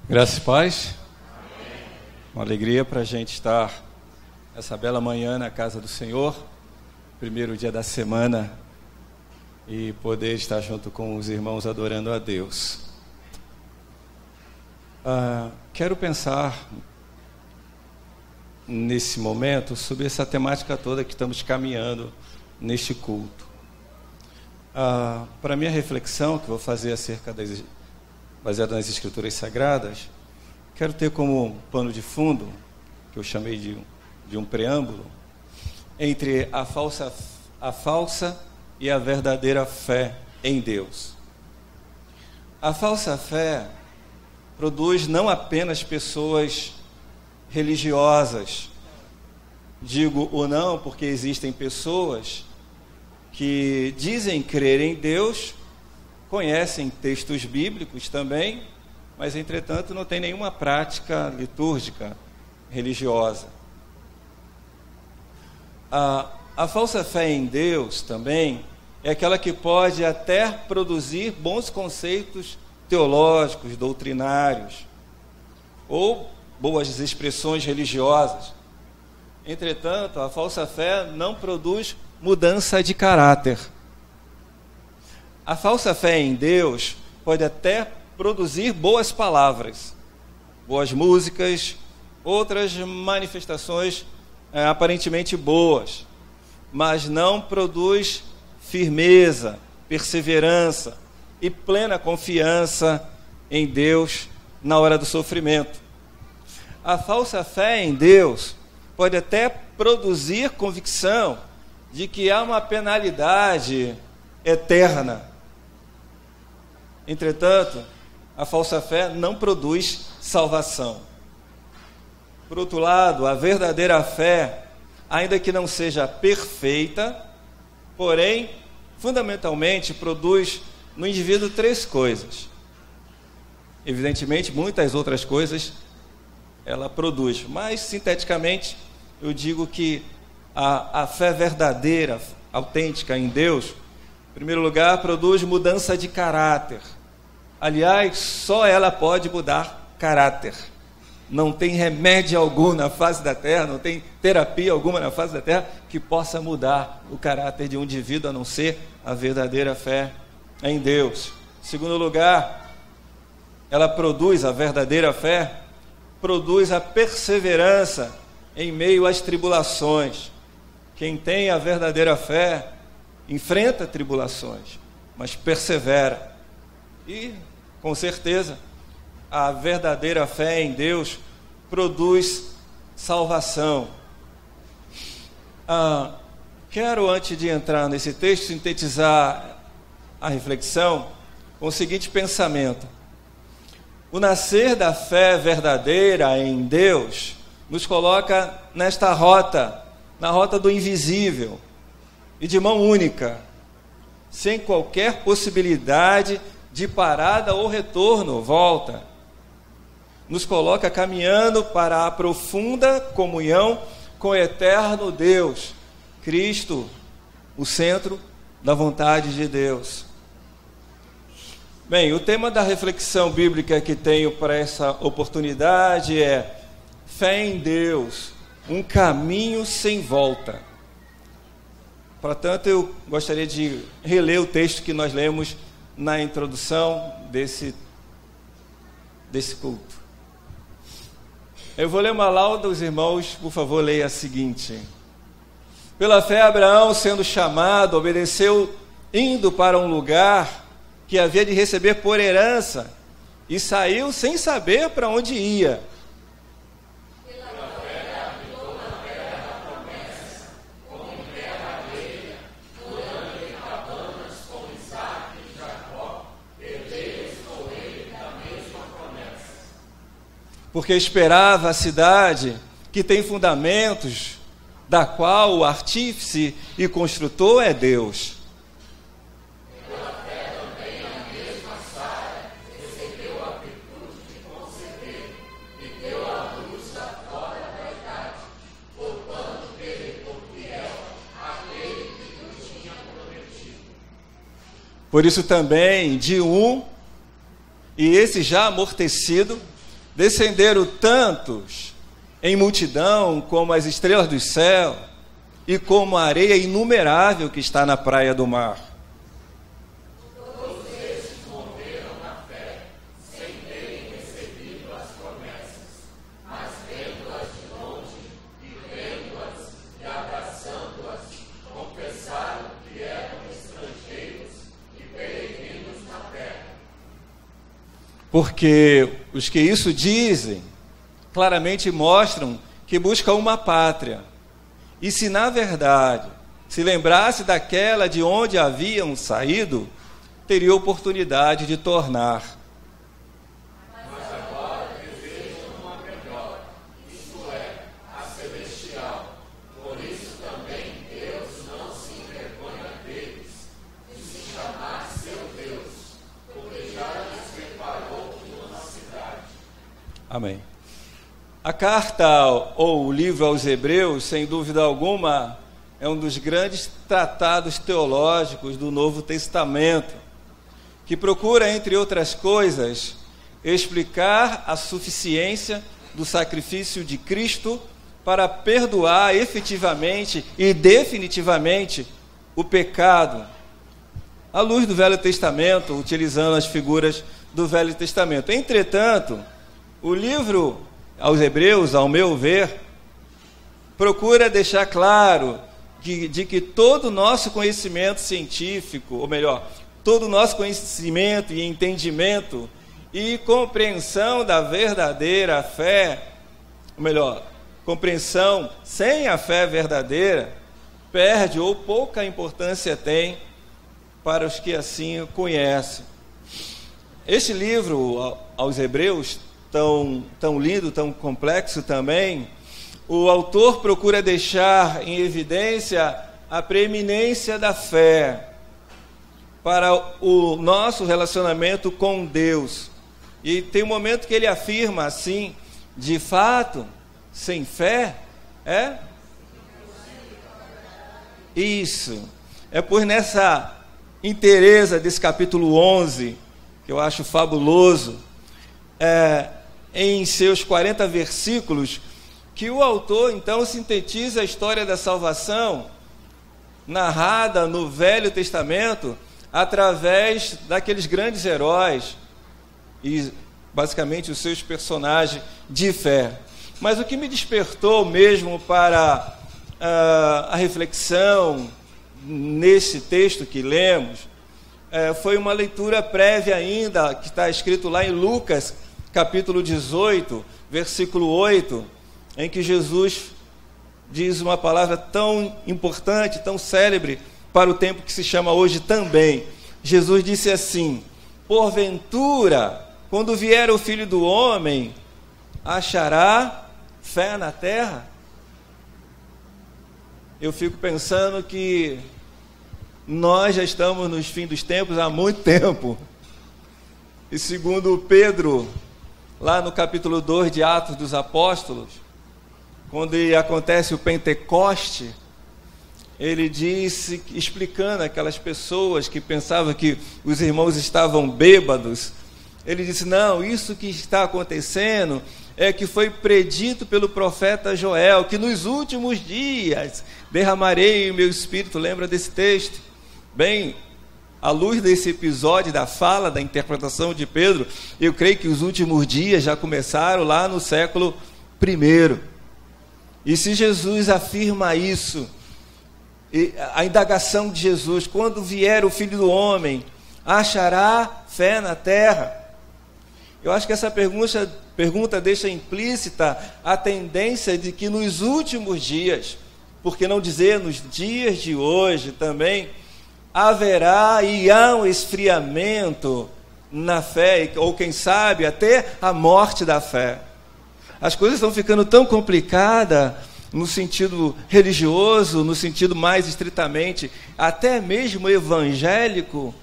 Graças e paz. Uma alegria para a gente estar essa bela manhã na casa do Senhor, primeiro dia da semana, e poder estar junto com os irmãos adorando a Deus. Quero pensar nesse momento sobre essa temática toda que estamos caminhando neste culto. Para minha reflexão, que vou fazer acerca baseada nas Escrituras Sagradas, quero ter como pano de fundo, que eu chamei de um preâmbulo, entre a falsa e a verdadeira fé em Deus. A falsa fé produz não apenas pessoas religiosas, digo ou não, porque existem pessoas que dizem crer em Deus, conhecem textos bíblicos também, mas entretanto não tem nenhuma prática litúrgica religiosa. A falsa fé em Deus também é aquela que pode até produzir bons conceitos teológicos, doutrinários, ou boas expressões religiosas. Entretanto, a falsa fé não produz mudança de caráter. A falsa fé em Deus pode até produzir boas palavras, boas músicas, outras manifestações aparentemente boas, mas não produz firmeza, perseverança e plena confiança em Deus na hora do sofrimento. A falsa fé em Deus pode até produzir convicção de que há uma penalidade eterna. Entretanto, a falsa fé não produz salvação. Por outro lado, a verdadeira fé, ainda que não seja perfeita, porém, fundamentalmente, produz no indivíduo três coisas. Evidentemente, muitas outras coisas ela produz, mas, sinteticamente, eu digo que a fé verdadeira, autêntica em Deus, em primeiro lugar, produz mudança de caráter. Aliás, só ela pode mudar caráter. Não tem remédio algum na face da terra, não tem terapia alguma na face da terra que possa mudar o caráter de um indivíduo, a não ser a verdadeira fé em Deus. Em segundo lugar, ela produz, a verdadeira fé, produz a perseverança em meio às tribulações. Quem tem a verdadeira fé enfrenta tribulações, mas persevera. E, com certeza, a verdadeira fé em Deus produz salvação. Quero, antes de entrar nesse texto, sintetizar a reflexão com o seguinte pensamento. O nascer da fé verdadeira em Deus nos coloca nesta rota, na rota do invisível, e de mão única, sem qualquer possibilidade de parada ou retorno, volta. Nos coloca caminhando para a profunda comunhão com o eterno Deus, Cristo, o centro da vontade de Deus. Bem, o tema da reflexão bíblica que tenho para essa oportunidade é fé em Deus, um caminho sem volta. Portanto, eu gostaria de reler o texto que nós lemos na introdução desse culto. Eu vou ler uma lauda, os irmãos, por favor, leia a seguinte. Pela fé, Abraão, sendo chamado, obedeceu, indo para um lugar que havia de receber por herança, e saiu sem saber para onde ia. Porque esperava a cidade que tem fundamentos, da qual o artífice e construtor é Deus. Pela fé também a mesma Sara recebeu a virtude de conceber e deu à luz fora da idade, porquanto teve por fiel aquele que lhe tinha prometido. Por isso também, de um, e esse já amortecido, descenderam tantos em multidão como as estrelas do céu e como a areia inumerável que está na praia do mar. Todos estes morreram na fé, sem terem recebido as promessas, mas vendo-as de longe e vendo-as e abraçando-as, confessaram que eram estrangeiros e peregrinos na terra. Porque os que isso dizem, claramente mostram que buscam uma pátria. E se na verdade se lembrasse daquela de onde haviam saído, teria oportunidade de tornar. Mas agora desejam uma melhor, isto é, a celestial. Por isso também Deus não se envergonha deles, de se chamar seu Deus, porque já lhes preparou uma cidade. Amém. A carta ou o livro aos Hebreus, sem dúvida alguma, é um dos grandes tratados teológicos do Novo Testamento, que procura, entre outras coisas, explicar a suficiência do sacrifício de Cristo para perdoar efetivamente e definitivamente o pecado, à luz do Velho Testamento, utilizando as figuras do Velho Testamento. Entretanto, o livro aos Hebreus, ao meu ver, procura deixar claro de que todo o nosso conhecimento científico, ou melhor, todo o nosso conhecimento e entendimento e compreensão da verdadeira fé, ou melhor, compreensão sem a fé verdadeira, perde ou pouca importância tem para os que assim o conhecem. Este livro aos Hebreus, tão lindo, tão complexo também, o autor procura deixar em evidência a preeminência da fé para o nosso relacionamento com Deus. E tem um momento que ele afirma assim: de fato, sem fé é isso. É por nessa inteireza desse capítulo 11, que eu acho fabuloso, em seus 40 versículos, que o autor então sintetiza a história da salvação narrada no Velho Testamento através daqueles grandes heróis e basicamente os seus personagens de fé. Mas o que me despertou mesmo para a reflexão nesse texto que lemos foi uma leitura prévia ainda, que está escrito lá em Lucas, capítulo 18, versículo 8, em que Jesus diz uma palavra tão importante, tão célebre para o tempo que se chama hoje também. Jesus disse assim: porventura, quando vier o Filho do Homem, achará fé na terra? Eu fico pensando que nós já estamos nos fins dos tempos há muito tempo. E segundo Pedro, lá no capítulo 2 de Atos dos Apóstolos, quando acontece o Pentecoste, ele disse, explicando aquelas pessoas que pensavam que os irmãos estavam bêbados, ele disse: não, isso que está acontecendo é que foi predito pelo profeta Joel, que nos últimos dias derramarei o meu espírito. Lembra desse texto? Bem, à luz desse episódio da fala, da interpretação de Pedro, eu creio que os últimos dias já começaram lá no século I. E se Jesus afirma isso, a indagação de Jesus: quando vier o Filho do Homem, achará fé na terra? Eu acho que essa pergunta deixa implícita a tendência de que nos últimos dias, por que não dizer nos dias de hoje também, haverá e há um esfriamento na fé, ou quem sabe até a morte da fé. As coisas estão ficando tão complicadas no sentido religioso, no sentido mais estritamente, até mesmo evangélico,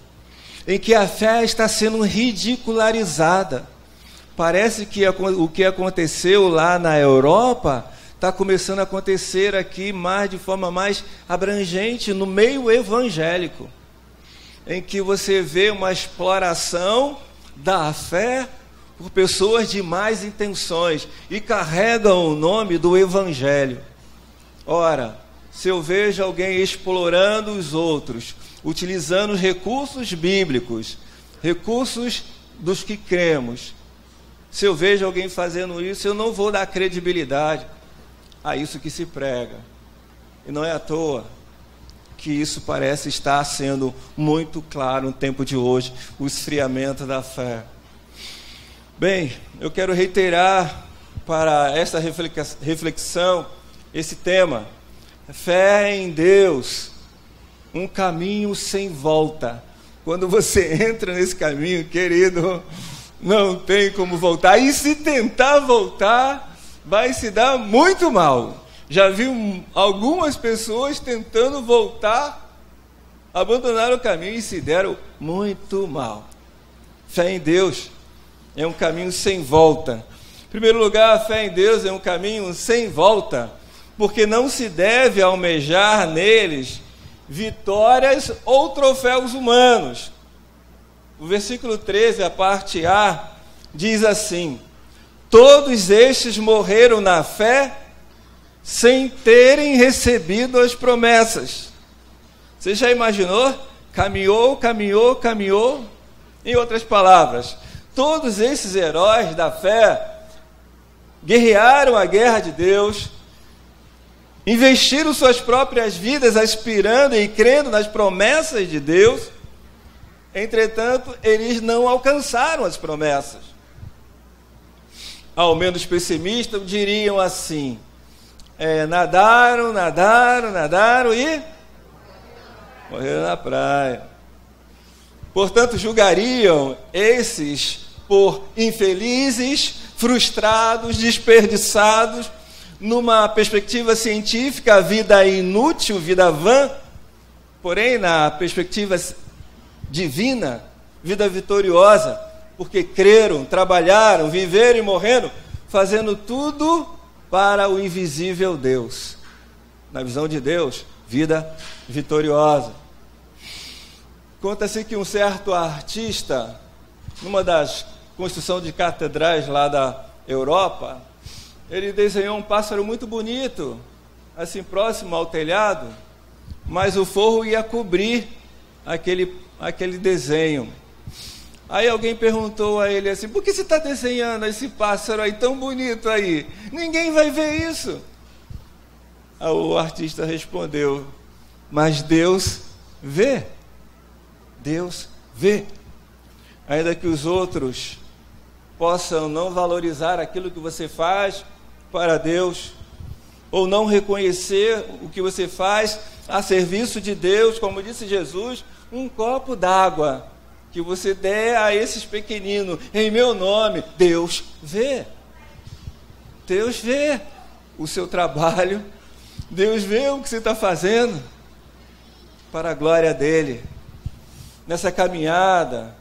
em que a fé está sendo ridicularizada. Parece que o que aconteceu lá na Europa está começando a acontecer aqui de forma mais abrangente no meio evangélico, em que você vê uma exploração da fé por pessoas de más intenções e carregam o nome do Evangelho. Ora, se eu vejo alguém explorando os outros, utilizando os recursos bíblicos, recursos dos que cremos, se eu vejo alguém fazendo isso, eu não vou dar credibilidade a isso que se prega. E não é à toa que isso parece estar sendo muito claro no tempo de hoje, o esfriamento da fé. Bem, eu quero reiterar para esta reflexão esse tema: fé em Deus, um caminho sem volta. Quando você entra nesse caminho, querido, não tem como voltar. E se tentar voltar, vai se dar muito mal. Já vi algumas pessoas tentando voltar, abandonaram o caminho e se deram muito mal. Fé em Deus é um caminho sem volta. Em primeiro lugar, a fé em Deus é um caminho sem volta, porque não se deve almejar neles vitórias ou troféus humanos. O versículo 13, a parte A, diz assim: todos estes morreram na fé sem terem recebido as promessas. Você já imaginou? Caminhou. Em outras palavras, todos esses heróis da fé guerrearam a guerra de Deus, investiram suas próprias vidas aspirando e crendo nas promessas de Deus. Entretanto, eles não alcançaram as promessas. Ao menos pessimistas diriam assim: nadaram e morreram na praia. Portanto, julgariam esses por infelizes, frustrados, desperdiçados. Numa perspectiva científica, a vida é inútil, vida vã. Porém, na perspectiva divina, vida vitoriosa, porque creram, trabalharam, viveram e morreram, fazendo tudo para o invisível Deus. Na visão de Deus, vida vitoriosa. Conta-se que um certo artista, numa das construções de catedrais lá da Europa, ele desenhou um pássaro muito bonito, assim próximo ao telhado, mas o forro ia cobrir aquele desenho. Aí alguém perguntou a ele assim: por que você está desenhando esse pássaro aí tão bonito aí? Ninguém vai ver isso. Aí o artista respondeu: mas Deus vê. Deus vê. Ainda que os outros possam não valorizar aquilo que você faz para Deus, ou não reconhecer o que você faz a serviço de Deus, como disse Jesus, um copo d'água que você der a esses pequeninos em meu nome, Deus vê. Deus vê o seu trabalho, Deus vê o que você está fazendo para a glória dele. Nessa caminhada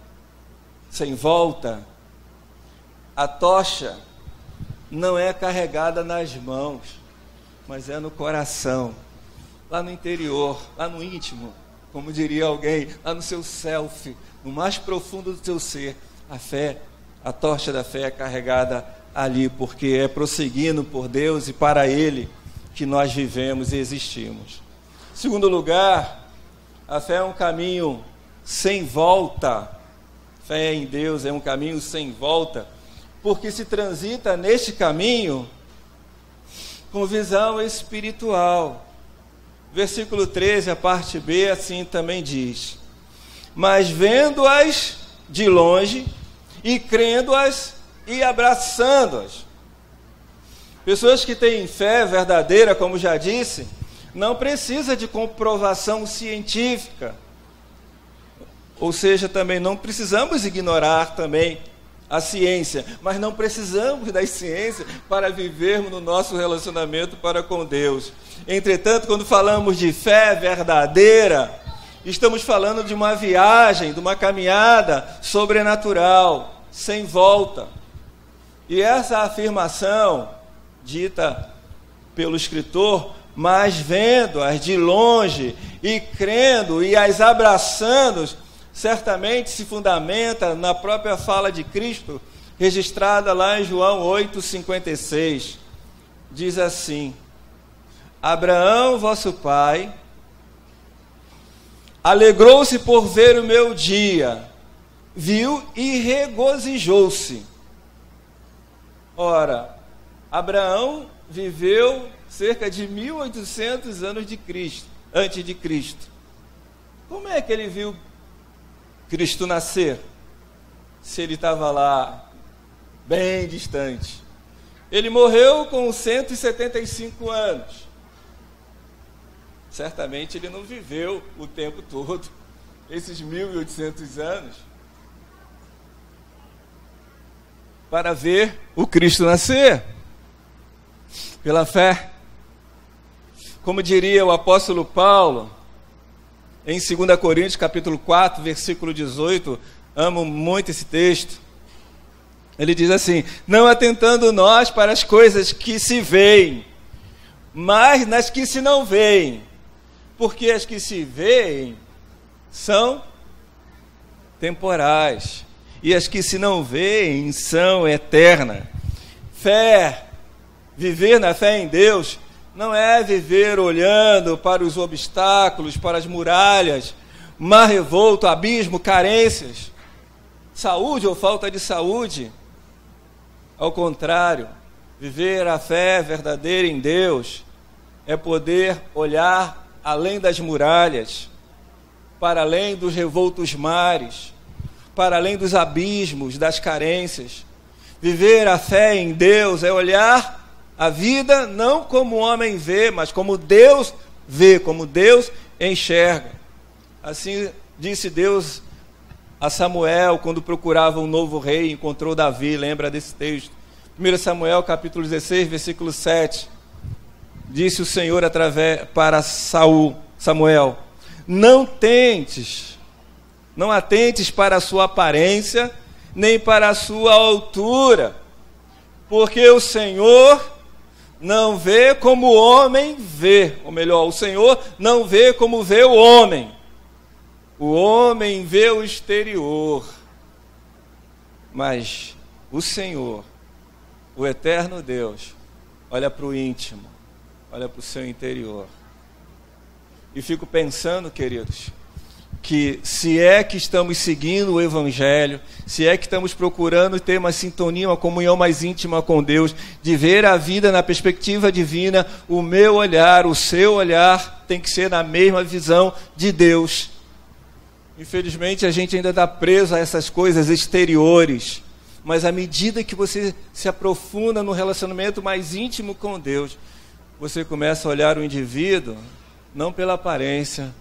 sem volta, a tocha não é carregada nas mãos, mas é no coração, lá no interior, lá no íntimo, como diria alguém, lá no seu self, no mais profundo do seu ser. A fé, a tocha da fé é carregada ali, porque é prosseguindo por Deus e para Ele que nós vivemos e existimos. Em segundo lugar, a fé é um caminho sem volta. Fé em Deus é um caminho sem volta, porque se transita neste caminho com visão espiritual. Versículo 13, a parte B, assim também diz: mas vendo-as de longe e crendo-as e abraçando-as. Pessoas que têm fé verdadeira, como já disse, não precisa de comprovação científica. Ou seja, também não precisamos ignorar também a ciência, mas não precisamos da ciência para vivermos no nosso relacionamento para com Deus. Entretanto, quando falamos de fé verdadeira, estamos falando de uma viagem, de uma caminhada sobrenatural, sem volta. E essa afirmação, dita pelo escritor, mas vendo-as de longe e crendo e as abraçando, certamente se fundamenta na própria fala de Cristo, registrada lá em João 8,56. Diz assim: Abraão, vosso pai, alegrou-se por ver o meu dia, viu e regozijou-se. Ora, Abraão viveu cerca de 1800 anos antes de Cristo. Como é que ele viu Cristo nascer, se ele estava lá, bem distante? Ele morreu com 175 anos. Certamente ele não viveu o tempo todo, esses 1800 anos, para ver o Cristo nascer. Pela fé, como diria o apóstolo Paulo, em 2 Coríntios capítulo 4, versículo 18, amo muito esse texto. Ele diz assim: não atentando nós para as coisas que se veem, mas nas que se não veem, porque as que se veem são temporais, e as que se não veem são eternas. Fé, viver na fé em Deus, não é viver olhando para os obstáculos, para as muralhas, mar revolto, abismo, carências, saúde ou falta de saúde. Ao contrário, viver a fé verdadeira em Deus é poder olhar além das muralhas, para além dos revoltos mares, para além dos abismos, das carências. Viver a fé em Deus é olhar a vida não como o homem vê, mas como Deus vê, como Deus enxerga. Assim disse Deus a Samuel quando procurava um novo rei, encontrou Davi. Lembra desse texto? 1 Samuel capítulo 16, versículo 7. Disse o Senhor para Samuel: não atentes para a sua aparência, nem para a sua altura, porque o Senhor não vê como o homem vê, ou melhor, o Senhor não vê como vê o homem. O homem vê o exterior, mas o Senhor, o eterno Deus, olha para o íntimo, olha para o seu interior. E fico pensando, queridos, que se é que estamos seguindo o Evangelho, se é que estamos procurando ter uma sintonia, uma comunhão mais íntima com Deus, de ver a vida na perspectiva divina, o meu olhar, o seu olhar tem que ser na mesma visão de Deus. Infelizmente a gente ainda está preso a essas coisas exteriores, mas à medida que você se aprofunda no relacionamento mais íntimo com Deus, você começa a olhar o indivíduo não pela aparência,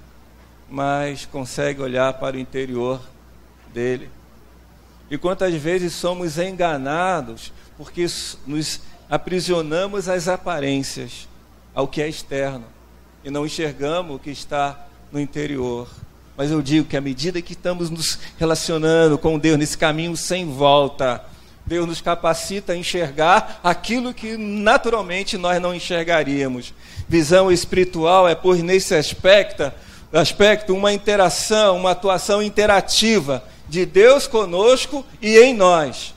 mas consegue olhar para o interior dele. E quantas vezes somos enganados porque nos aprisionamos às aparências, ao que é externo, e não enxergamos o que está no interior. Mas eu digo que à medida que estamos nos relacionando com Deus nesse caminho sem volta, Deus nos capacita a enxergar aquilo que naturalmente nós não enxergaríamos. Visão espiritual é, pois, nesse aspecto, uma interação, uma atuação interativa de Deus conosco e em nós.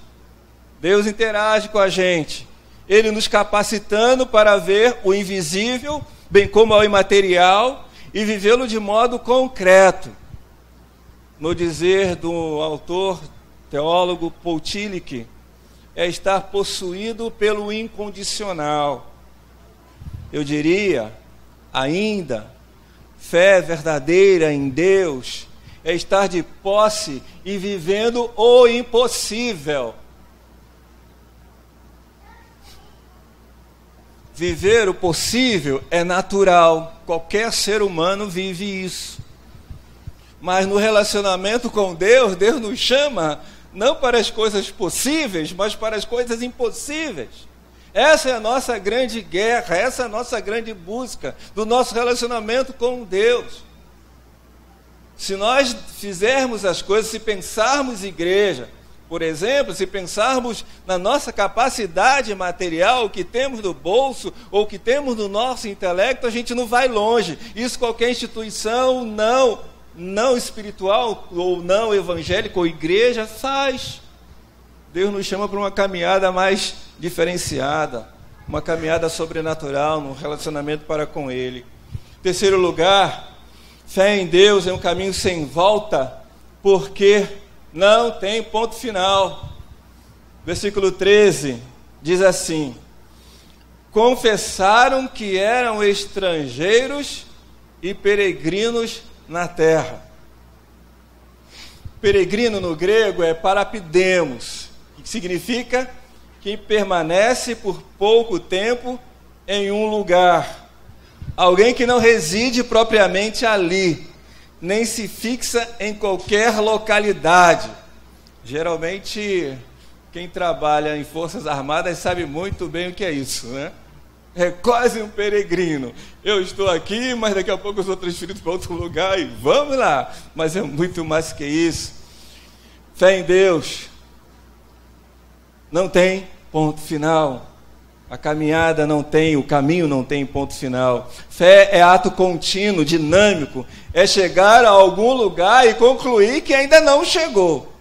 Deus interage com a gente, Ele nos capacitando para ver o invisível, bem como o imaterial, e vivê-lo de modo concreto. No dizer do autor, teólogo Paul Tillich, é estar possuído pelo incondicional. Eu diria, ainda, fé verdadeira em Deus é estar de posse e vivendo o impossível. Viver o possível é natural, qualquer ser humano vive isso. Mas no relacionamento com Deus, Deus nos chama não para as coisas possíveis, mas para as coisas impossíveis. Essa é a nossa grande guerra, essa é a nossa grande busca do nosso relacionamento com Deus. Se nós fizermos as coisas, se pensarmos igreja, por exemplo, se pensarmos na nossa capacidade material, o que temos no bolso, ou o que temos no nosso intelecto, a gente não vai longe. Isso qualquer instituição não espiritual, ou não evangélica, ou igreja faz. Deus nos chama para uma caminhada mais diferenciada, uma caminhada sobrenatural, num relacionamento para com Ele. Terceiro lugar, fé em Deus é um caminho sem volta, porque não tem ponto final. Versículo 13 diz assim: confessaram que eram estrangeiros e peregrinos na terra. Peregrino no grego é parapidemos, que significa quem permanece por pouco tempo em um lugar. Alguém que não reside propriamente ali, nem se fixa em qualquer localidade. Geralmente, quem trabalha em Forças Armadas sabe muito bem o que é isso, né? É quase um peregrino. Eu estou aqui, mas daqui a pouco eu sou transferido para outro lugar e vamos lá. Mas é muito mais que isso. Fé em Deus não tem ponto final. A caminhada não tem, o caminho não tem ponto final. Fé é ato contínuo, dinâmico. É chegar a algum lugar e concluir que ainda não chegou.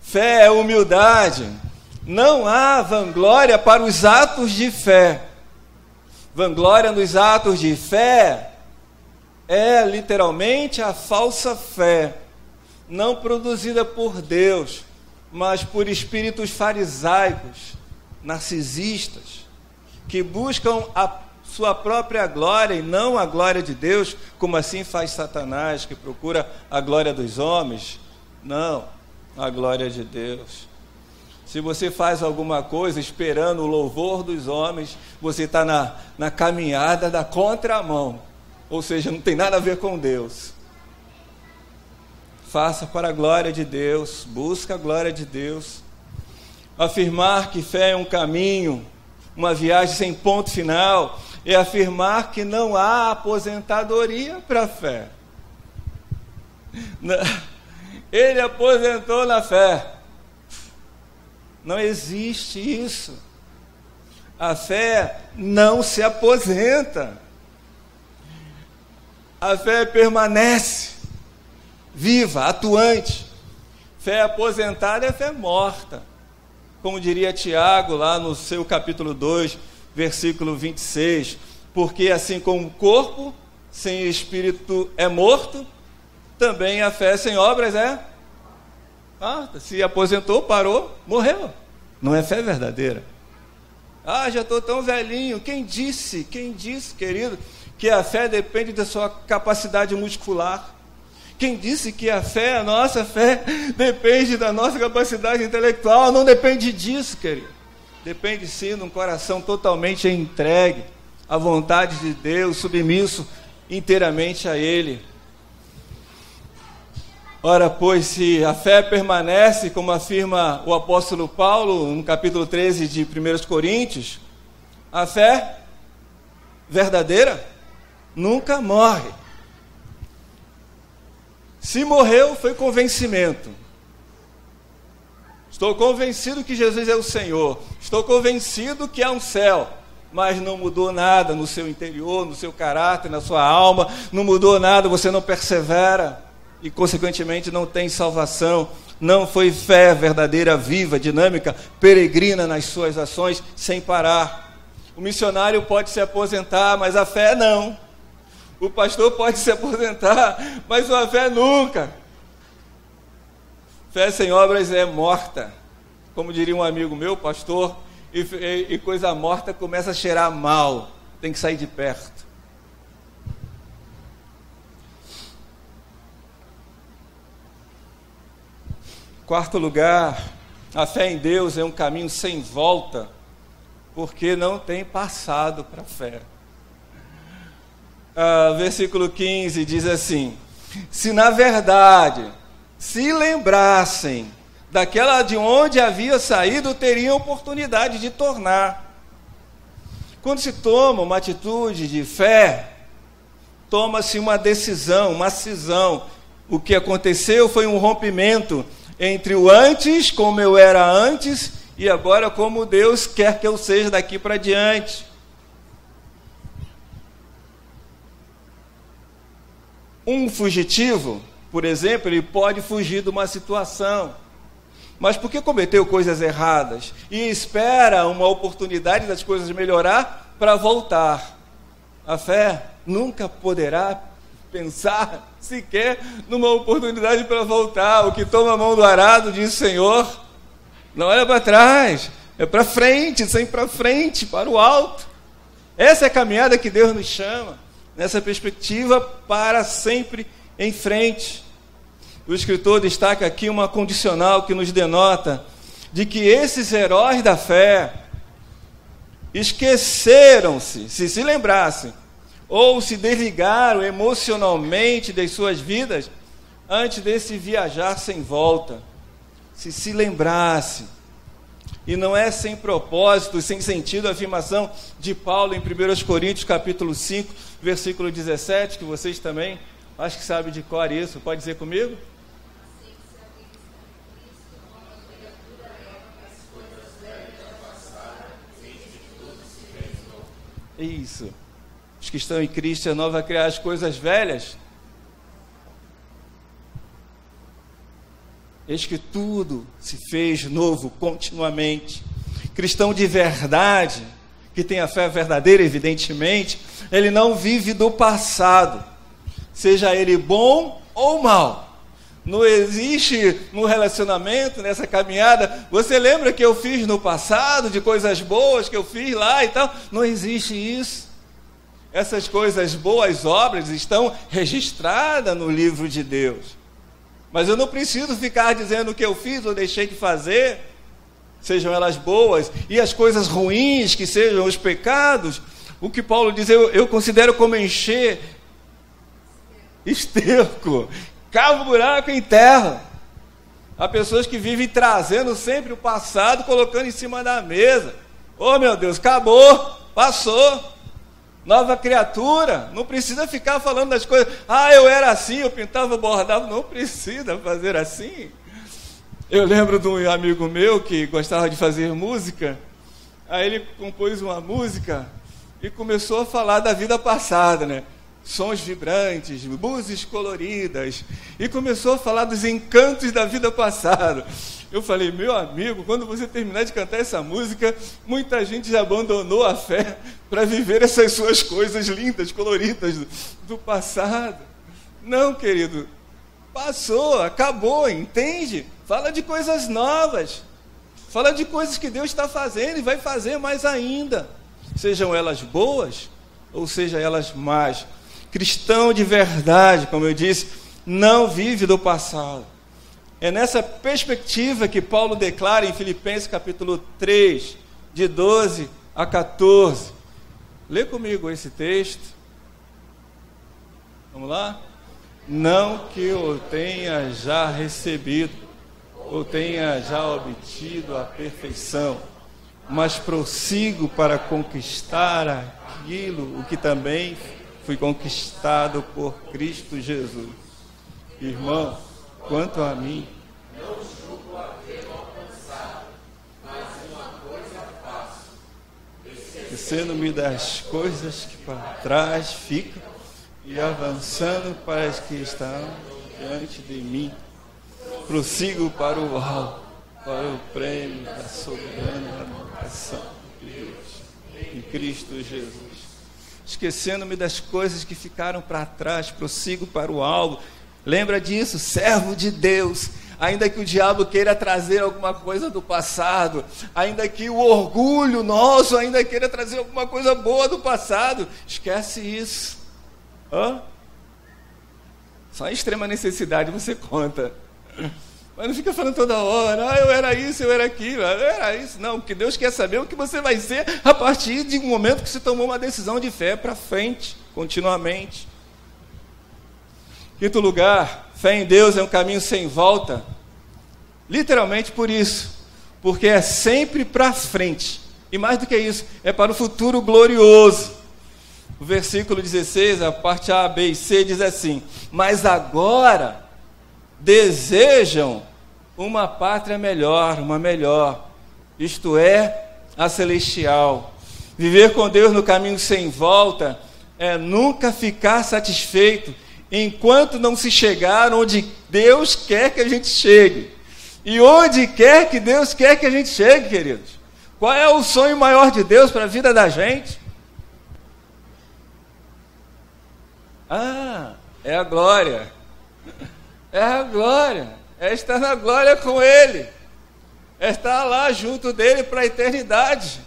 Fé é humildade. Não há vanglória para os atos de fé. Vanglória nos atos de fé é literalmente a falsa fé, não produzida por Deus, mas por espíritos farisaicos, narcisistas, que buscam a sua própria glória e não a glória de Deus, como assim faz Satanás, que procura a glória dos homens. Não, a glória de Deus. Se você faz alguma coisa esperando o louvor dos homens, você está na caminhada da contramão, ou seja, não tem nada a ver com Deus. Faça para a glória de Deus, busca a glória de Deus. Afirmar que fé é um caminho, uma viagem sem ponto final, é afirmar que não há aposentadoria para a fé. Ele aposentou na fé. Não existe isso. A fé não se aposenta. A fé permanece viva, atuante. Fé aposentada é fé morta. Como diria Tiago lá no seu capítulo 2, versículo 26. Porque assim como o corpo sem espírito é morto, também a fé sem obras é morta. Se aposentou, parou, morreu. Não é fé verdadeira. Já estou tão velhinho. Quem disse, querido, que a fé depende da sua capacidade muscular? Quem disse que a nossa fé, depende da nossa capacidade intelectual? Não depende disso, querido. Depende sim de um coração totalmente entregue à vontade de Deus, submisso inteiramente a Ele. Ora, pois, se a fé permanece, como afirma o apóstolo Paulo, no capítulo 13 de 1 Coríntios, a fé verdadeira nunca morre. Se morreu, foi convencimento. Estou convencido que Jesus é o Senhor. Estou convencido que há um céu. Mas não mudou nada no seu interior, no seu caráter, na sua alma. Não mudou nada, você não persevera. E, consequentemente, não tem salvação. Não foi fé verdadeira, viva, dinâmica, peregrina nas suas ações, sem parar. O missionário pode se aposentar, mas a fé não. O pastor pode se aposentar, mas a fé nunca. Fé sem obras é morta. Como diria um amigo meu, pastor, e coisa morta começa a cheirar mal. Tem que sair de perto. Quarto lugar, a fé em Deus é um caminho sem volta, porque não tem passado para a fé. Versículo 15 diz assim: se na verdade se lembrassem daquela de onde havia saído, teriam oportunidade de tornar. Quando se toma uma atitude de fé, toma-se uma decisão, uma cisão. O que aconteceu foi um rompimento entre o antes, como eu era antes, e agora como Deus quer que eu seja daqui para diante. Um fugitivo, por exemplo, ele pode fugir de uma situação, mas porque cometeu coisas erradas e espera uma oportunidade das coisas melhorar para voltar. A fé nunca poderá pensar sequer numa oportunidade para voltar. O que toma a mão do arado diz: Senhor, não olha para trás, é para frente, sempre para frente, para o alto. Essa é a caminhada que Deus nos chama, nessa perspectiva para sempre em frente. O escritor destaca aqui uma condicional que nos denota de que esses heróis da fé esqueceram-se, se lembrassem, ou se desligaram emocionalmente das suas vidas antes desse viajar sem volta. Se lembrassem. E não é sem propósito, sem sentido a afirmação de Paulo em 1 Coríntios capítulo 5, versículo 17, que vocês também acho que sabem de cor isso. Pode dizer comigo? Isso. Os que estão em Cristo é nova a criar as coisas velhas. Eis que tudo se fez novo continuamente. Cristão de verdade, que tem a fé verdadeira, evidentemente, ele não vive do passado, seja ele bom ou mal. Não existe no relacionamento, nessa caminhada, você lembra que eu fiz no passado, de coisas boas que eu fiz lá e tal? Não existe isso. Essas coisas boas, obras, estão registradas no livro de Deus. Mas eu não preciso ficar dizendo o que eu fiz ou deixei de fazer, sejam elas boas, e as coisas ruins, que sejam os pecados. O que Paulo diz, eu considero como encher esterco, cava buraco em terra. Há pessoas que vivem trazendo sempre o passado, colocando em cima da mesa. Oh meu Deus, acabou, passou, nova criatura. Não precisa ficar falando das coisas. Ah, eu era assim, eu pintava, bordava. Não precisa fazer assim. Eu lembro de um amigo meu que gostava de fazer música. Aí ele compôs uma música e começou a falar da vida passada, né? Sons vibrantes, luzes coloridas, e começou a falar dos encantos da vida passada. Eu falei, meu amigo, quando você terminar de cantar essa música, muita gente já abandonou a fé para viver essas suas coisas lindas, coloridas do passado. Não, querido, passou, acabou, entende? Fala de coisas novas, fala de coisas que Deus está fazendo e vai fazer mais ainda, sejam elas boas ou sejam elas más. Cristão de verdade, como eu disse, não vive do passado. É nessa perspectiva que Paulo declara em Filipenses capítulo 3, de 12 a 14. Lê comigo esse texto. Vamos lá? Não que eu tenha já recebido, ou tenha já obtido a perfeição, mas prossigo para conquistar aquilo, o que também fui conquistado por Cristo Jesus. Irmão, quanto a mim, não julgo haver alcançado, mas uma coisa faço, esquecendo-me das coisas que para trás ficam e avançando para as que estão diante de mim, prossigo para o alto, para o prêmio da soberana vocação de Deus em Cristo Jesus. Esquecendo-me das coisas que ficaram para trás, prossigo para o alvo. Lembra disso, servo de Deus. Ainda que o diabo queira trazer alguma coisa do passado, ainda que o orgulho nosso ainda queira trazer alguma coisa boa do passado, esquece isso. Só em extrema necessidade você conta. Mas não fica falando toda hora, eu era isso, eu era aquilo, eu era isso. Não, o que Deus quer saber é o que você vai ser a partir de um momento que você tomou uma decisão de fé para frente, continuamente. Quinto lugar, fé em Deus é um caminho sem volta, literalmente por isso, porque é sempre para frente, e mais do que isso, é para o futuro glorioso. O versículo 16, a parte A, B e C diz assim: mas agora desejam uma pátria melhor, uma melhor, isto é, a celestial. Viver com Deus no caminho sem volta é nunca ficar satisfeito enquanto não se chegar onde Deus quer que a gente chegue. E onde quer que Deus quer que a gente chegue, queridos? Qual é o sonho maior de Deus para a vida da gente? É a glória. É a glória. É estar na glória com Ele. É estar lá junto dele para a eternidade.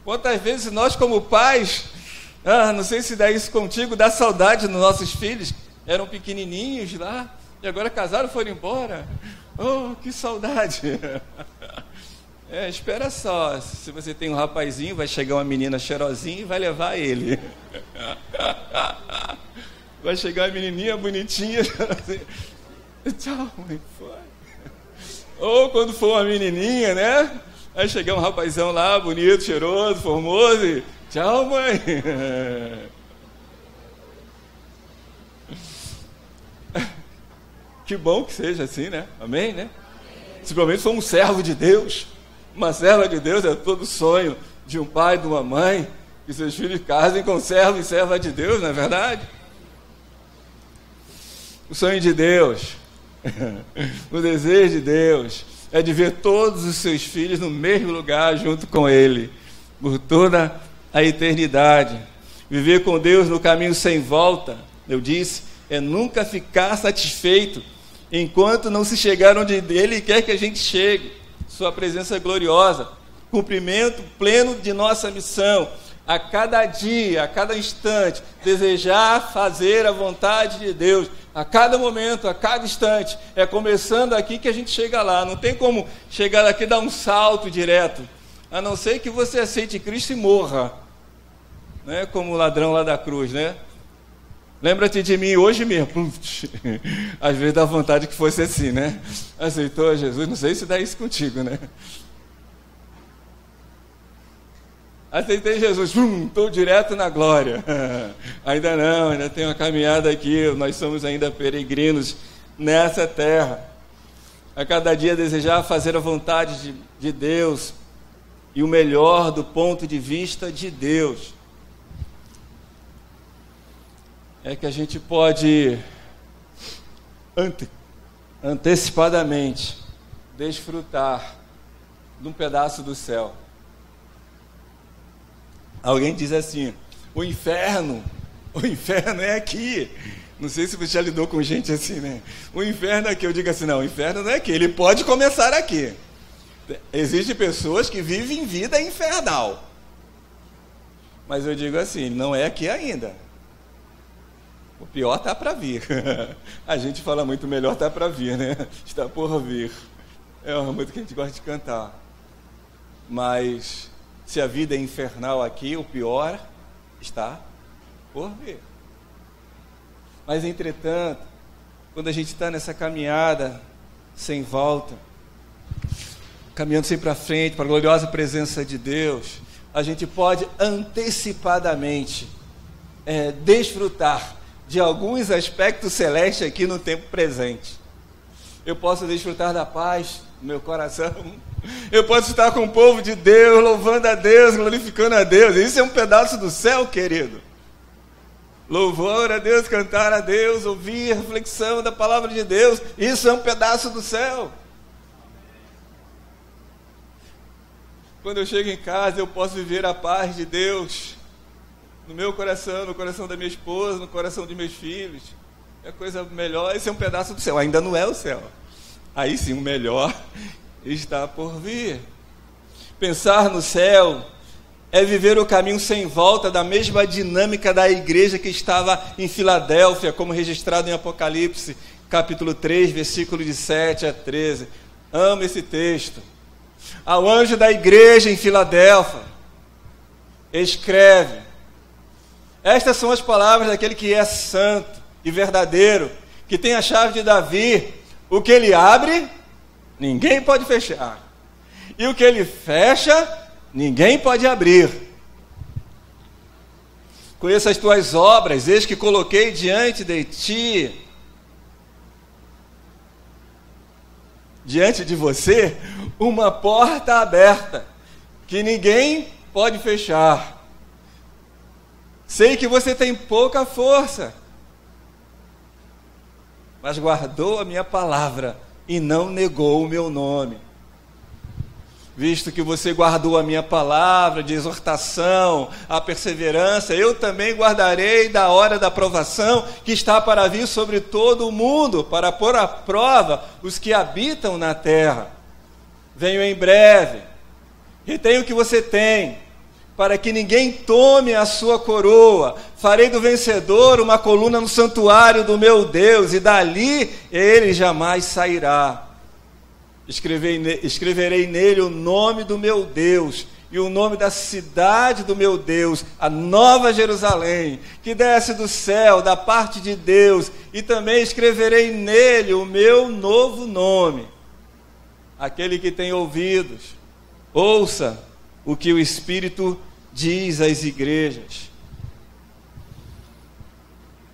Quantas vezes nós, como pais, não sei se dá isso contigo, dá saudade dos nossos filhos, eram pequenininhos lá, e agora casaram e foram embora. Oh, que saudade. Espera só, se você tem um rapazinho, vai chegar uma menina cheirosinha e vai levar ele. Vai chegar uma menininha bonitinha, tchau, mãe, foi. Ou quando for uma menininha, né? Vai chegar um rapazão lá, bonito, cheiroso, formoso, e tchau, mãe. Que bom que seja assim, né? Amém, né? Principalmente se for um servo de Deus. Uma serva de Deus é todo sonho de um pai e de uma mãe, que seus filhos casem com servo e serva de Deus, não é verdade? O sonho de Deus, o desejo de Deus, é de ver todos os seus filhos no mesmo lugar junto com Ele, por toda a eternidade. Viver com Deus no caminho sem volta, eu disse, é nunca ficar satisfeito enquanto não se chegar onde Ele quer que a gente chegue. Sua presença gloriosa, cumprimento pleno de nossa missão, a cada dia, a cada instante, desejar fazer a vontade de Deus, a cada momento, a cada instante. É começando aqui que a gente chega lá. Não tem como chegar aqui e dar um salto direto, a não ser que você aceite Cristo e morra, né? Como o ladrão lá da cruz, né? Lembra-te de mim hoje mesmo. Às vezes dá vontade que fosse assim, né? Aceitou Jesus, não sei se dá isso contigo, né? Aceitei Jesus, estou direto na glória. Ainda não, ainda tem uma caminhada aqui, nós somos ainda peregrinos nessa terra. A cada dia desejar fazer a vontade de Deus e o melhor do ponto de vista de Deus. É que a gente pode antecipadamente desfrutar de um pedaço do céu. Alguém diz assim, o inferno é aqui. Não sei se você já lidou com gente assim, né? O inferno é aqui. Eu digo assim, não, o inferno não é aqui, ele pode começar aqui. Existem pessoas que vivem vida infernal. Mas eu digo assim, não é aqui ainda. O pior está para vir. A gente fala muito melhor está para vir, né? Está por vir. É uma música que a gente gosta de cantar. Mas se a vida é infernal aqui, o pior está por vir. Mas entretanto, quando a gente está nessa caminhada sem volta, caminhando sempre para frente, para a gloriosa presença de Deus, a gente pode antecipadamente desfrutar de alguns aspectos celestes aqui no tempo presente. Eu posso desfrutar da paz no meu coração. Eu posso estar com o povo de Deus, louvando a Deus, glorificando a Deus. Isso é um pedaço do céu, querido. Louvor a Deus, cantar a Deus, ouvir a reflexão da palavra de Deus. Isso é um pedaço do céu. Quando eu chego em casa, eu posso viver a paz de Deus no meu coração, no coração da minha esposa, no coração de meus filhos. É coisa melhor. Esse é um pedaço do céu. Ainda não é o céu. Aí sim, o melhor está por vir. Pensar no céu é viver o caminho sem volta da mesma dinâmica da igreja que estava em Filadélfia, como registrado em Apocalipse, capítulo 3, versículo de 7 a 13. Amo esse texto. Ao anjo da igreja em Filadélfia, escreve: estas são as palavras daquele que é santo e verdadeiro, que tem a chave de Davi. O que ele abre, ninguém pode fechar. E o que ele fecha, ninguém pode abrir. Conheço as tuas obras, eis que coloquei diante de ti, diante de você, uma porta aberta, que ninguém pode fechar. Sei que você tem pouca força, mas guardou a minha palavra e não negou o meu nome. Visto que você guardou a minha palavra de exortação, a perseverança, eu também guardarei da hora da provação que está para vir sobre todo o mundo, para pôr à prova os que habitam na terra. Venho em breve, retenho o que você tem, para que ninguém tome a sua coroa. Farei do vencedor uma coluna no santuário do meu Deus, e dali ele jamais sairá. Escreverei nele o nome do meu Deus e o nome da cidade do meu Deus, a Nova Jerusalém, que desce do céu, da parte de Deus, e também escreverei nele o meu novo nome. Aquele que tem ouvidos, ouça o que o Espírito diz às igrejas.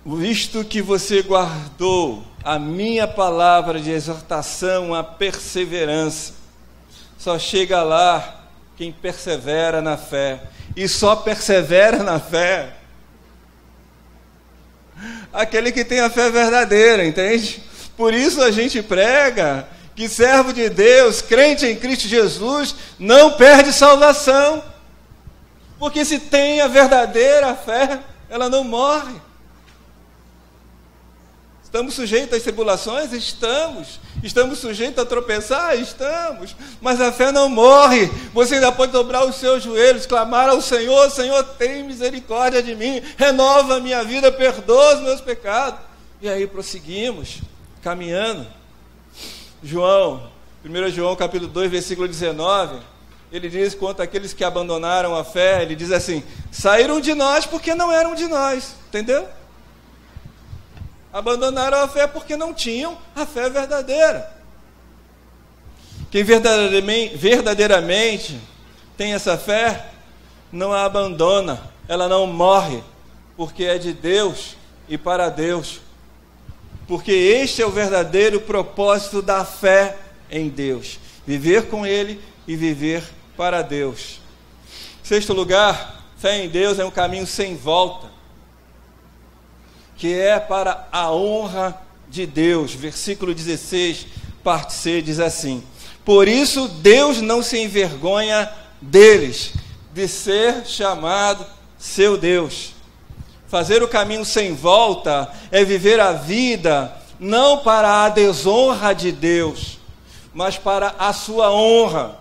Visto que você guardou a minha palavra de exortação, a perseverança, só chega lá quem persevera na fé, e só persevera na fé aquele que tem a fé verdadeira, entende? Por isso a gente prega que servo de Deus, crente em Cristo Jesus, não perde salvação, porque se tem a verdadeira fé, ela não morre. Estamos sujeitos às tribulações? Estamos. Estamos sujeitos a tropeçar? Estamos. Mas a fé não morre. Você ainda pode dobrar os seus joelhos, clamar ao Senhor: Senhor, tem misericórdia de mim, renova a minha vida, perdoa os meus pecados. E aí prosseguimos, caminhando. 1 João capítulo 2, versículo 19, ele diz quanto àqueles que abandonaram a fé, ele diz assim: saíram de nós porque não eram de nós, entendeu? Abandonaram a fé porque não tinham a fé verdadeira. Quem verdadeiramente tem essa fé, não a abandona, ela não morre, porque é de Deus e para Deus. Porque este é o verdadeiro propósito da fé em Deus: viver com Ele e viver para Deus. 6º lugar, fé em Deus é um caminho sem volta, que é para a honra de Deus. Versículo 16, parte C, diz assim: por isso Deus não se envergonha deles, de ser chamado seu Deus. Fazer o caminho sem volta é viver a vida não para a desonra de Deus, mas para a sua honra.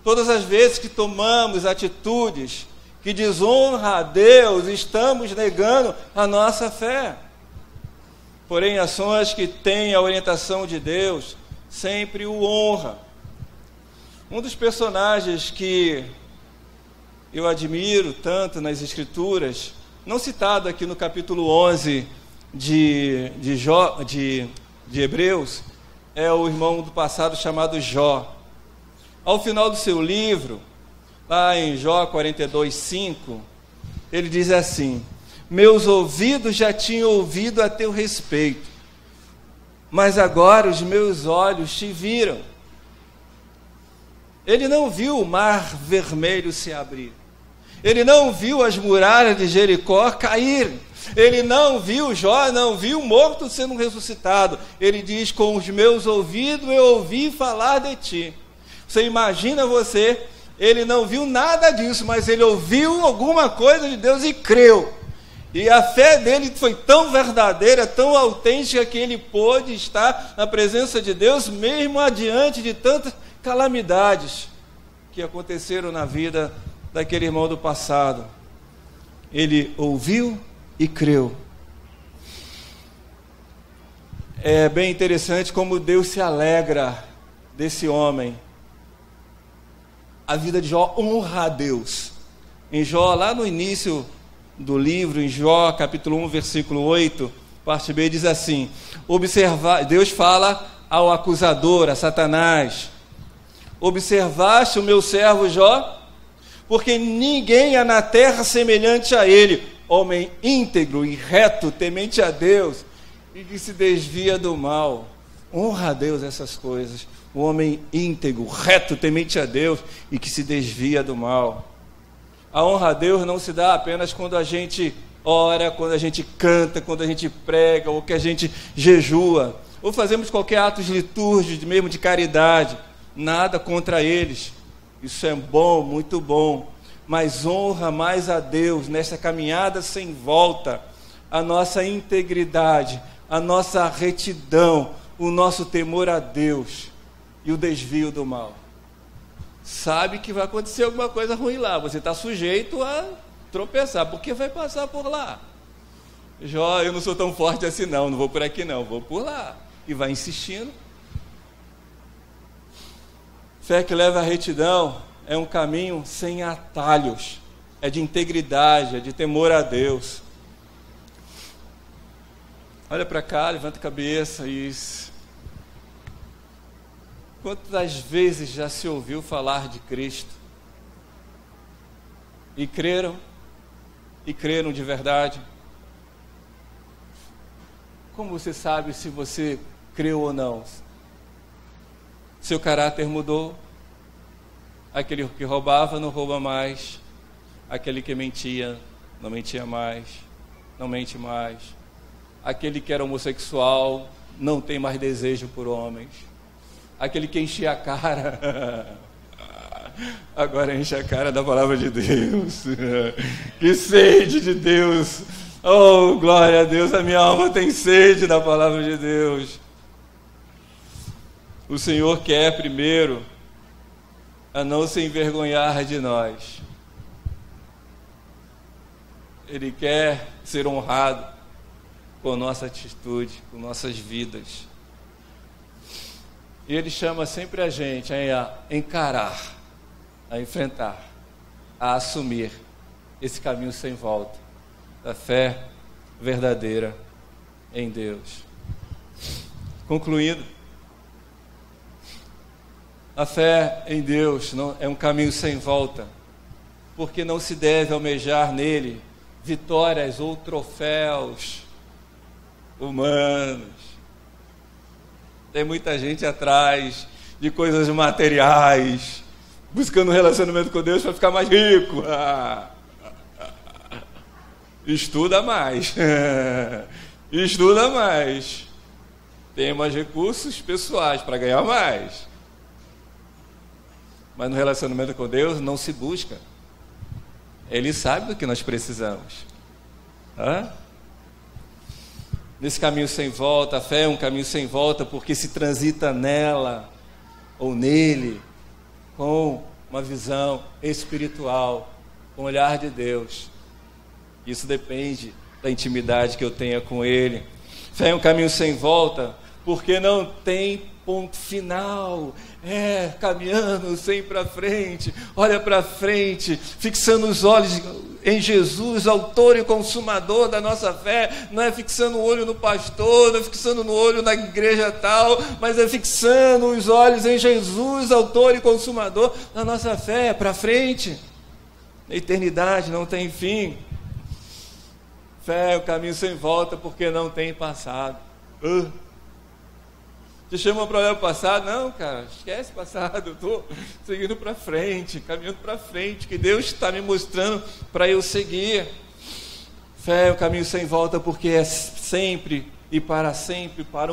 Todas as vezes que tomamos atitudes que desonra a Deus, estamos negando a nossa fé. Porém, ações que têm a orientação de Deus sempre o honra. Um dos personagens que eu admiro tanto nas Escrituras, não citado aqui no capítulo 11 de Hebreus, é o irmão do passado chamado Jó. Ao final do seu livro, lá em Jó 42:5, ele diz assim: meus ouvidos já tinham ouvido a teu respeito, mas agora os meus olhos te viram. Ele não viu o mar vermelho se abrir, ele não viu as muralhas de Jericó caírem, ele não viu Jó, não viu o morto sendo ressuscitado. Ele diz: com os meus ouvidos eu ouvi falar de ti. Você imagina você, ele não viu nada disso, mas ele ouviu alguma coisa de Deus e creu. E a fé dele foi tão verdadeira, tão autêntica, que ele pôde estar na presença de Deus, mesmo adiante de tantas calamidades que aconteceram na vida daquele irmão do passado. Ele ouviu e creu. É bem interessante como Deus se alegra desse homem. A vida de Jó honra a Deus. Em Jó, lá no início do livro, em Jó, capítulo 1, versículo 8, parte B, diz assim: Deus fala ao acusador, a Satanás: observaste o meu servo Jó? Porque ninguém há na terra semelhante a ele, homem íntegro e reto, temente a Deus, e que se desvia do mal. Honra a Deus essas coisas. O homem íntegro, reto, temente a Deus e que se desvia do mal. A honra a Deus não se dá apenas quando a gente ora, quando a gente canta, quando a gente prega ou que a gente jejua. ou fazemos qualquer ato litúrgico, mesmo de caridade, nada contra eles. Isso é bom, muito bom, mas honra mais a Deus nessa caminhada sem volta, a nossa integridade, a nossa retidão, o nosso temor a Deus e o desvio do mal. Sabe que vai acontecer alguma coisa ruim lá, você está sujeito a tropeçar, porque vai passar por lá. Jó, eu não sou tão forte assim não vou por aqui não, vou por lá. E vai insistindo. Fé que leva à retidão é um caminho sem atalhos, é de integridade, é de temor a Deus. Olha para cá, levanta a cabeça, isso. Quantas vezes já se ouviu falar de Cristo? E creram de verdade? Como você sabe se você creu ou não? Seu caráter mudou? Aquele que roubava não rouba mais. Aquele que mentia não mentia mais. Não mente mais. Aquele que era homossexual não tem mais desejo por homens. Aquele que enchia a cara agora enche a cara da palavra de Deus. Que sede de Deus! Oh, glória a Deus, a minha alma tem sede da palavra de Deus. O Senhor quer primeiro a não se envergonhar de nós. Ele quer ser honrado com nossa atitude, com nossas vidas. E Ele chama sempre a gente a encarar, a enfrentar, a assumir esse caminho sem volta da fé verdadeira em Deus. Concluindo, a fé em Deus não é um caminho sem volta, porque não se deve almejar nele vitórias ou troféus humanos. Tem muita gente atrás de coisas materiais, buscando um relacionamento com Deus para ficar mais rico. Estuda mais. Estuda mais. Tem mais recursos pessoais para ganhar mais. Mas no relacionamento com Deus não se busca. Ele sabe do que nós precisamos. Nesse caminho sem volta, a fé é um caminho sem volta porque se transita nela ou nele com uma visão espiritual, com o olhar de Deus. Isso depende da intimidade que eu tenha com Ele. Fé é um caminho sem volta porque não tem ponto final. Caminhando sempre para frente, olha para frente, fixando os olhos em Jesus, autor e consumador da nossa fé. Não é fixando o olho no pastor, não é fixando no olho na igreja tal, mas é fixando os olhos em Jesus, autor e consumador da nossa fé, para frente. A eternidade não tem fim. Fé é o caminho sem volta porque não tem passado. Te chamam para olhar o passado? Não, cara, esquece o passado, eu estou seguindo para frente, caminhando para frente, que Deus está me mostrando para eu seguir. Fé é o caminho sem volta porque é sempre e para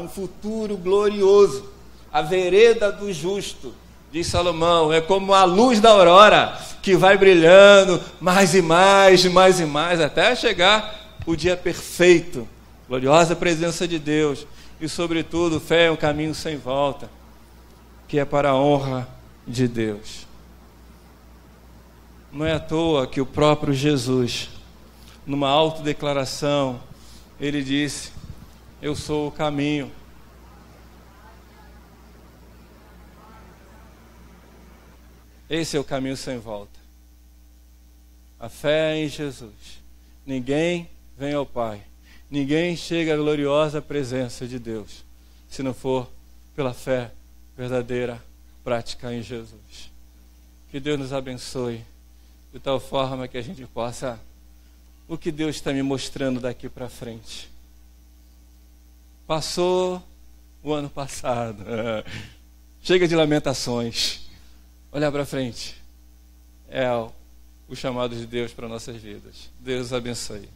um futuro glorioso. A vereda do justo, diz Salomão, é como a luz da aurora, que vai brilhando mais e mais, mais e mais, até chegar o dia perfeito, gloriosa presença de Deus. E sobretudo, fé é um caminho sem volta, que é para a honra de Deus. Não é à toa que o próprio Jesus, numa autodeclaração, ele disse: eu sou o caminho. Esse é o caminho sem volta. A fé é em Jesus. Ninguém vem ao Pai. Ninguém chega à gloriosa presença de Deus se não for pela fé verdadeira, prática em Jesus. Que Deus nos abençoe de tal forma que a gente possa, o que Deus está me mostrando daqui para frente. Passou o ano passado, chega de lamentações, olhar para frente, é o chamado de Deus para nossas vidas. Deus abençoe.